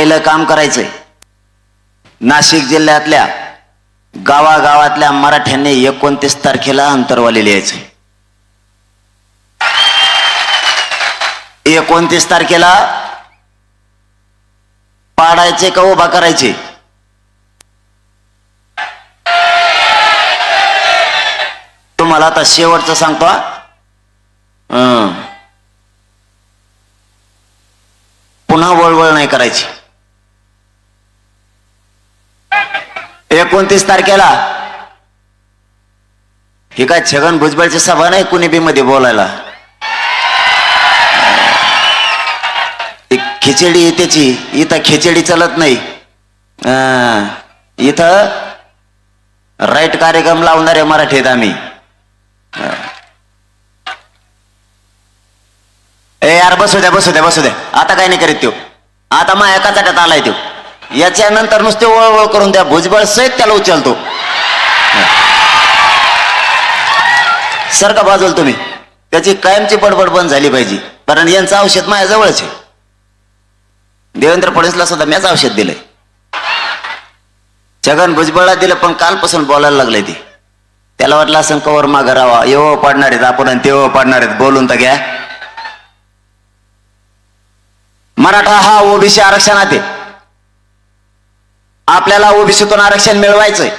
पहिलं काम करायचंय, नाशिक जिल्ह्यातल्या गावागावातल्या मराठ्यांनी 29 तारखेला अंतरवाली लिहायचंय. 29 तारखेला पाडायचे का उभा करायचे? तुम्हाला आता शेवटचं सांगतो. पुन्हा वळवळ नाही करायची. 29 तारखेला ही काय छगन भुजबळची सभा नाही कुणी बी मध्ये बोलायला. खिचडी त्याची इथं खिचडी चालत नाही. इथं राईट कार्यक्रम लावणारे मराठी आहेत आम्ही. ए यार बसू द्या बसू द्या बसू द्या. आता काय नाही करीत तो. आता मग एका चाट्यात आलाय तो. याच्यानंतर नुसते वळवळ करून द्या. भुजबळ सहित त्याला उचलतो. सारखा बाजूल तुम्ही. त्याची कायमची बडबड बंद झाली पाहिजे. कारण यांचं औषध माझ्या जवळच आहे. देवेंद्र फडणवीसला सुद्धा मीच औषध दिलंय. छगन भुजबळला दिलं पण कालपासून बोलायला लागलंय ते. त्याला वाटलं असं कवर मागं राहावा. येव पाडणार आहेत आपण आणि तेव्हा पाडणार आहेत. बोलून तर घ्या. मराठा हा ओबीसी आरक्षणात आहे. आपल्याला ओबीसीतून आरक्षण मिळवायचंय.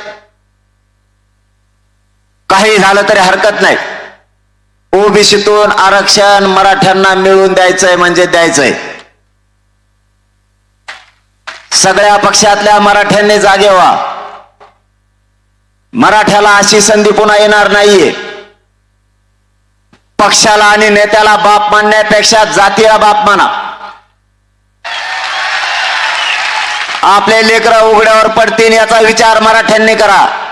काही झालं तरी हरकत नाही. ओबीसीतून आरक्षण मराठ्यांना मिळवून द्यायचंय म्हणजे द्यायचंय. सगळ्या पक्षातल्या मराठ्यांनी जागे व्हा. मराठ्याला अशी संधी पुन्हा येणार नाहीये. पक्षाला आणि नेत्याला बाप मानण्यापेक्षा जातीला बाप माना. आपले लेकरं उघड्यावर पडतील याचा विचार मराठ्यांनी करा.